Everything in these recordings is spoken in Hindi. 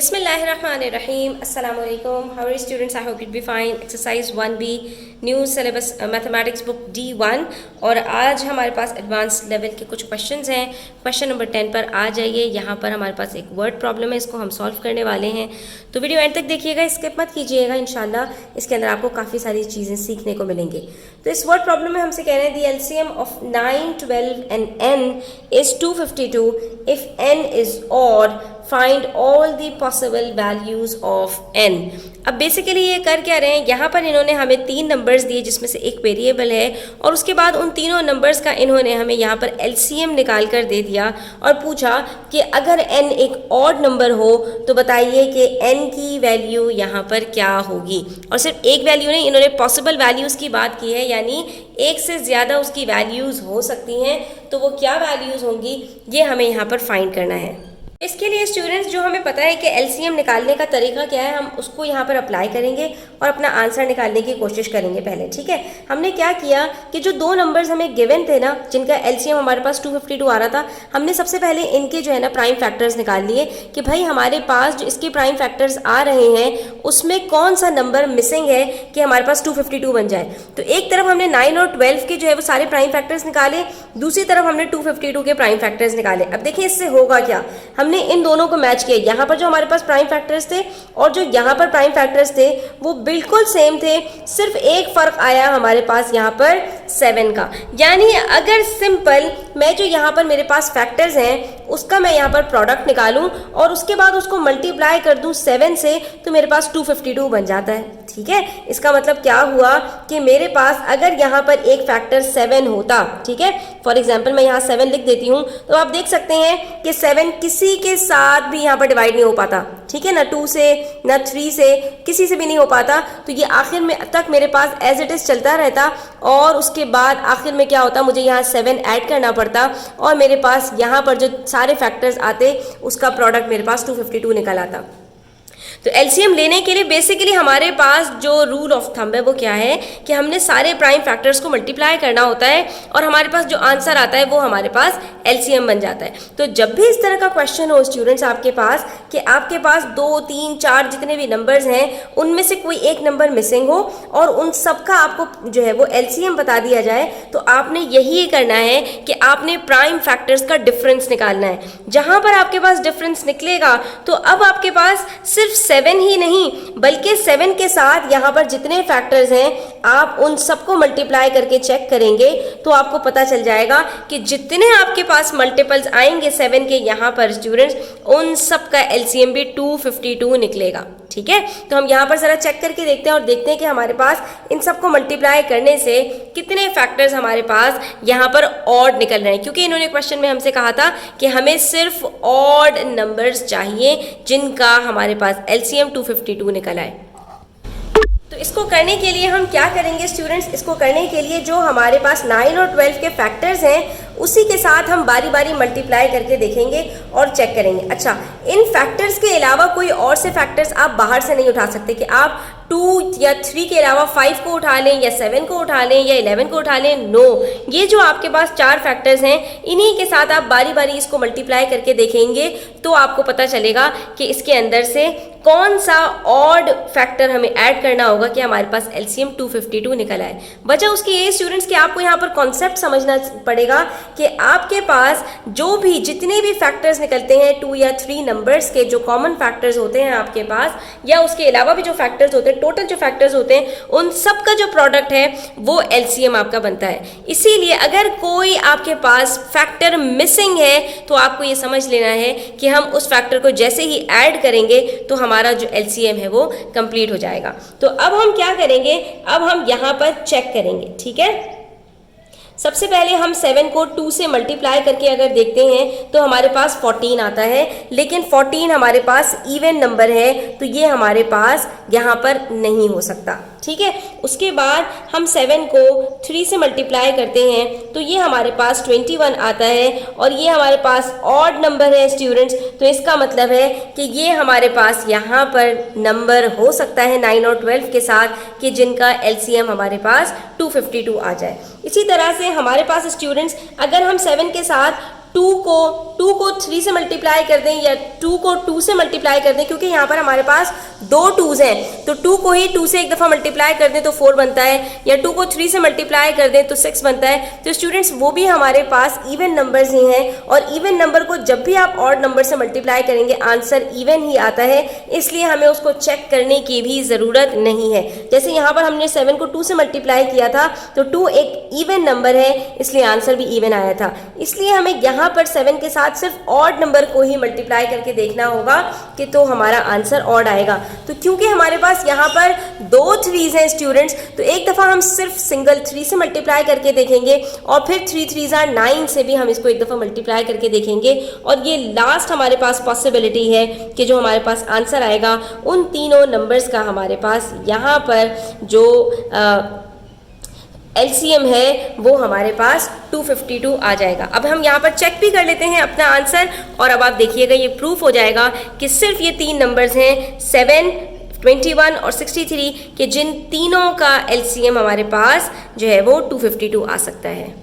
Bismillahirrahmanirrahim. Assalamu alaikum. How are you students? I hope you'll be fine. Exercise 1B new syllabus mathematics book D1 और आज हमारे पास एडवांस लेवल के कुछ क्वेश्चंस हैं। क्वेश्चन नंबर 10 पर आ जाइए। यहाँ पर हमारे पास एक वर्ड प्रॉब्लम है, इसको हम सॉल्व करने वाले हैं, तो वीडियो एंड तक देखिएगा, स्किप मत कीजिएगा। इंशाल्लाह इसके अंदर आपको काफ़ी सारी चीज़ें सीखने को मिलेंगी। तो इस वर्ड प्रॉब्लम में हमसे कह रहे हैं the LCM of 9, 12 and n is 252 if n is odd find all the possible values of n। अब बेसिकली ये कर क्या रहे हैं, यहाँ पर इन्होंने हमें 3 नंबर्स दिए जिसमें से एक वेरिएबल है और उसके बाद उन तीनों नंबर्स का इन्होंने हमें यहाँ पर एलसीएम निकाल कर दे दिया और पूछा कि अगर n एक ऑड नंबर हो तो बताइए कि n की वैल्यू यहाँ पर क्या होगी। और सिर्फ एक वैल्यू नहीं, इन्होंने पॉसिबल वैल्यूज़ की बात की है, यानी एक से ज़्यादा उसकी वैल्यूज़ हो सकती हैं, तो वो क्या वैल्यूज़ होंगी ये हमें यहाँ पर फाइंड करना है। इसके लिए स्टूडेंट्स जो हमें पता है कि एलसीएम निकालने का तरीका क्या है, हम उसको यहाँ पर अप्लाई करेंगे और अपना आंसर निकालने की कोशिश करेंगे पहले। ठीक है, हमने क्या किया कि जो 2 नंबर्स हमें गिवन थे ना, जिनका एलसीएम हमारे पास 252 आ रहा था, हमने सबसे पहले इनके जो है ना प्राइम फैक्टर्स निकाल लिए कि भाई हमारे पास जो इसके प्राइम फैक्टर्स आ रहे हैं उसमें कौन सा नंबर मिसिंग है कि हमारे पास 252 बन जाए। तो एक तरफ हमने 9 और 12 के जो है वो सारे प्राइम फैक्टर्स निकाले, दूसरी तरफ हमने 252 के प्राइम फैक्टर्स निकाले। अब देखिए इससे होगा क्या, हमने इन दोनों को मैच किया। यहाँ पर जो हमारे पास प्राइम फैक्टर्स थे और जो यहाँ पर प्राइम फैक्टर्स थे वो बिल्कुल सेम थे, सिर्फ एक फर्क आया हमारे पास यहाँ पर 7 का। यानी अगर सिंपल मैं जो यहाँ पर मेरे पास फैक्टर्स हैं उसका मैं यहाँ पर प्रोडक्ट निकालूं और उसके बाद उसको मल्टीप्लाई कर दूं 7 से, तो मेरे पास 252 बन जाता है। ठीक है, इसका मतलब क्या हुआ कि मेरे पास अगर यहाँ पर एक फैक्टर 7 होता, ठीक है, फॉर एग्जांपल मैं यहाँ 7 लिख देती हूँ, तो आप देख सकते हैं कि 7 किसी के साथ भी यहाँ पर डिवाइड नहीं हो पाता। ठीक है ना, 2 से ना 3 से, किसी से भी नहीं हो पाता। तो ये आखिर में तक मेरे पास एज इट इज चलता रहता और उसके बाद आखिर में क्या होता, मुझे यहाँ 7 ऐड करना पड़ता और मेरे पास यहाँ पर जो सारे फैक्टर्स आते उसका प्रोडक्ट मेरे पास 252 निकल आता। तो एलसीएम लेने के लिए बेसिकली हमारे पास जो रूल ऑफ थंब है वो क्या है कि हमने सारे प्राइम फैक्टर्स को मल्टीप्लाई करना होता है और हमारे पास जो आंसर आता है वो हमारे पास एलसीएम बन जाता है। तो जब भी इस तरह का क्वेश्चन हो स्टूडेंट्स आपके पास कि आपके पास 2, 3, 4 जितने भी नंबर्स हैं उनमें से कोई एक नंबर मिसिंग हो और उन सबका आपको जो है वो एलसीएम बता दिया जाए, तो आपने यही करना है कि आपने प्राइम फैक्टर्स का डिफरेंस निकालना है। जहां पर आपके पास डिफरेंस निकलेगा तो अब आपके पास सिर्फ 7 ही नहीं बल्कि 7 के साथ यहाँ पर जितने फैक्टर्स हैं आप उन सबको मल्टीप्लाई करके चेक करेंगे तो आपको पता चल जाएगा कि जितने आपके पास मल्टीपल्स आएंगे 7 के यहाँ पर स्टूडेंट्स, उन सब का एलसीएम भी 252 निकलेगा। ठीक है, तो हम यहाँ पर जरा चेक करके देखते हैं और देखते हैं कि हमारे पास इन सबको मल्टीप्लाई करने से कितने फैक्टर्स हमारे पास यहाँ पर ऑड निकल रहे हैं, क्योंकि इन्होंने क्वेश्चन में हमसे कहा था कि हमें सिर्फ ऑड नंबर्स चाहिए जिनका हमारे पास एलसीएम 252 निकल आए। तो इसको करने के लिए हम क्या करेंगे स्टूडेंट्स, इसको करने के लिए जो हमारे पास 9 और 12 के फैक्टर्स हैं उसी के साथ हम बारी बारी मल्टीप्लाई करके देखेंगे और चेक करेंगे। अच्छा, इन फैक्टर्स के अलावा कोई और से फैक्टर्स आप बाहर से नहीं उठा सकते कि आप 2 या 3 के अलावा 5 को उठा लें या 7 को उठा लें या 11 को उठा लें। नो, ये जो आपके पास 4 फैक्टर्स हैं इन्हीं के साथ आप बारी बारी इसको मल्टीप्लाई करके देखेंगे तो आपको पता चलेगा कि इसके अंदर से कौन सा ऑड फैक्टर हमें ऐड करना होगा कि हमारे पास एलसीएम 252 निकल आए। वजह उसकी ये स्टूडेंट्स कि आपको यहाँ पर कॉन्सेप्ट समझना पड़ेगा कि आपके पास जो भी जितने भी फैक्टर्स निकलते हैं 2 या 3 नंबर्स के जो कॉमन फैक्टर्स होते हैं आपके पास, या उसके अलावा भी जो फैक्टर्स होते हैं, टोटल जो फैक्टर्स होते हैं उन सब का जो प्रोडक्ट है वो एलसीएम आपका बनता है। इसीलिए अगर कोई आपके पास फैक्टर मिसिंग है तो आपको ये समझ लेना है कि हम उस फैक्टर को जैसे ही ऐड करेंगे तो हमारा जो एलसीएम है वो कंप्लीट हो जाएगा। तो अब हम क्या करेंगे, अब हम यहाँ पर चेक करेंगे। ठीक है, सबसे पहले हम 7 को 2 से मल्टीप्लाई करके अगर देखते हैं तो हमारे पास 14 आता है, लेकिन 14 हमारे पास इवन नंबर है तो ये हमारे पास यहाँ पर नहीं हो सकता। ठीक है, उसके बाद हम 7 को 3 से मल्टीप्लाई करते हैं तो ये हमारे पास 21 आता है और ये हमारे पास ऑड नंबर है स्टूडेंट्स, तो इसका मतलब है कि ये हमारे पास यहाँ पर नंबर हो सकता है 9 और 12 के साथ कि जिनका एलसीएम हमारे पास 252 आ जाए। इसी तरह से हमारे पास स्टूडेंट्स अगर हम 7 के साथ टू को 3 से मल्टीप्लाई कर दें या 2 को 2 से मल्टीप्लाई कर दें, क्योंकि यहाँ पर हमारे पास 2 2s हैं, तो 2 को ही 2 से एक दफ़ा मल्टीप्लाई कर दें तो 4 बनता है, या 2 को 3 से मल्टीप्लाई कर दें तो 6 बनता है। तो स्टूडेंट्स वो भी हमारे पास इवन नंबर्स ही हैं, और इवन नंबर को जब भी आप ऑड नंबर से मल्टीप्लाई करेंगे आंसर इवन ही आता है, इसलिए हमें उसको चेक करने की भी ज़रूरत नहीं है। जैसे यहाँ पर हमने 7 को 2 से मल्टीप्लाई किया था तो 2 एक इवन नंबर है, इसलिए आंसर भी इवन आया था। इसलिए हमें यहाँ पर 7 के साथ सिर्फ ऑड नंबर को ही मल्टीप्लाई करके देखना होगा कि तो हमारा आंसर ऑड आएगा। तो क्योंकि हमारे पास यहाँ पर 2 3s हैं स्टूडेंट्स, तो एक दफ़ा हम सिर्फ सिंगल 3 से मल्टीप्लाई करके देखेंगे, और फिर 3 3s are 9 से भी हम इसको एक दफ़ा मल्टीप्लाई करके देखेंगे, और ये लास्ट हमारे पास पॉसिबिलिटी है कि जो हमारे पास आंसर आएगा उन तीनों नंबर्स का हमारे पास यहाँ पर जो LCM है वो हमारे पास 252 आ जाएगा। अब हम यहाँ पर चेक भी कर लेते हैं अपना आंसर, और अब आप देखिएगा ये प्रूफ हो जाएगा कि सिर्फ ये 3 नंबर्स हैं 7, 21 और 63 के जिन तीनों का LCM हमारे पास जो है वो 252 आ सकता है।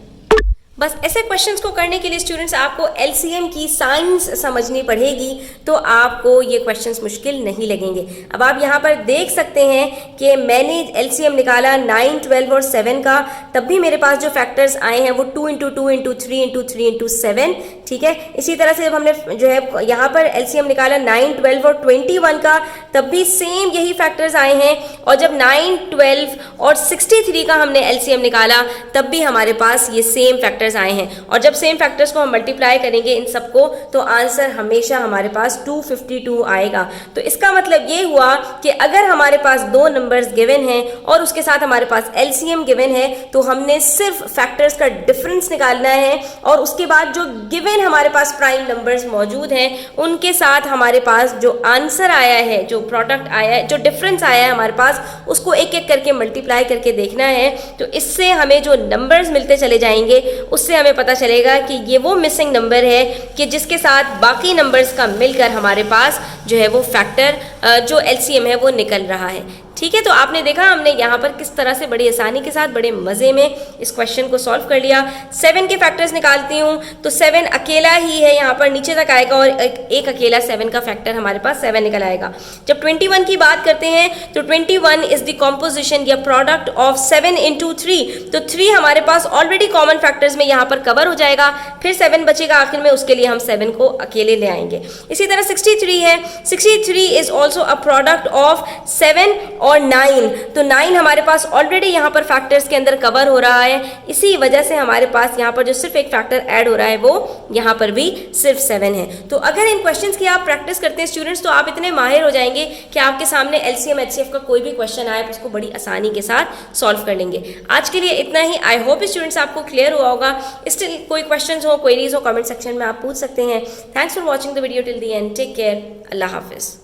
बस ऐसे क्वेश्चंस को करने के लिए स्टूडेंट्स आपको LCM की साइंस समझनी पड़ेगी, तो आपको ये क्वेश्चंस मुश्किल नहीं लगेंगे। अब आप यहाँ पर देख सकते हैं कि मैंने LCM निकाला 9, 12 और 7 का, तब भी मेरे पास जो फैक्टर्स आए हैं वो 2 × 2 × 3 × 3 × 7, ठीक है। इसी तरह से जब हमने जो है यहाँ पर LCM निकाला 9, 12 और 21 का, तब भी सेम यही फैक्टर्स आए हैं, और जब 9, 12 और 63 का हमने LCM निकाला तब भी हमारे पास ये सेम फैक्टर्स आए हैं, और जब सेम फैक्टर्स को हम मल्टीप्लाई करेंगे इन सबको तो आंसर हमेशा हमारे पास 252 आएगा। तो इसका मतलब ये हुआ कि अगर हमारे पास 2 नंबर्स गिवन हैं और उसके साथ हमारे पास LCM गिवन है, तो हमने सिर्फ फैक्टर्स का डिफरेंस निकालना है, और उसके बाद जो गिवन हमारे पास प्राइम नंबर्स मौजूद हैं उनके साथ हमारे पास जो आंसर आया है, जो प्रोडक्ट आया है, जो डिफरेंस आया है हमारे पास, उसको एक एक करके मल्टीप्लाई करके देखना है। तो इससे हमें जो नंबर्स मिलते चले जाएंगे उससे हमें पता चलेगा कि ये वो मिसिंग नंबर है कि जिसके साथ बाकी नंबर्स का मिलकर हमारे पास जो है वो फैक्टर जो LCM है वो निकल रहा है। ठीक है, तो आपने देखा हमने यहाँ पर किस तरह से बड़ी आसानी के साथ बड़े मज़े में इस क्वेश्चन को सॉल्व कर लिया। 7 के फैक्टर्स निकालती हूँ तो 7 अकेला ही है, यहाँ पर नीचे तक आएगा, और एक अकेला 7 का फैक्टर हमारे पास 7 निकल आएगा। जब 21 की बात करते हैं तो 21 इज द कॉम्पोजिशन या प्रोडक्ट ऑफ 7 × 3, तो 3 हमारे पास ऑलरेडी कॉमन फैक्टर्स में यहाँ पर कवर हो जाएगा, फिर 7 बचेगा आखिर में, उसके लिए हम 7 को अकेले ले आएंगे। इसी तरह 63 है, 63 is also a product of 7 और 9, तो 9 हमारे पास ऑलरेडी यहाँ पर फैक्टर्स के अंदर कवर हो रहा है, इसी वजह से हमारे पास यहाँ पर जो सिर्फ एक फैक्टर ऐड हो रहा है वो यहाँ पर भी सिर्फ 7 है। तो अगर इन क्वेश्चंस की आप प्रैक्टिस करते हैं स्टूडेंट्स, तो आप इतने माहिर हो जाएंगे कि आपके सामने LCM HCF का कोई भी क्वेश्चन आए उसको बड़ी आसानी के साथ सॉल्व कर लेंगे। आज के लिए इतना ही। आई होप स्टूडेंट्स आपको क्लियर हुआ होगा। स्टिल कोई क्वेश्चन हो, क्वेरीज हो, कमेंट सेक्शन में आप पूछ सकते हैं। Thanks for watching the video till the end. Take care. Allah हाफिज़।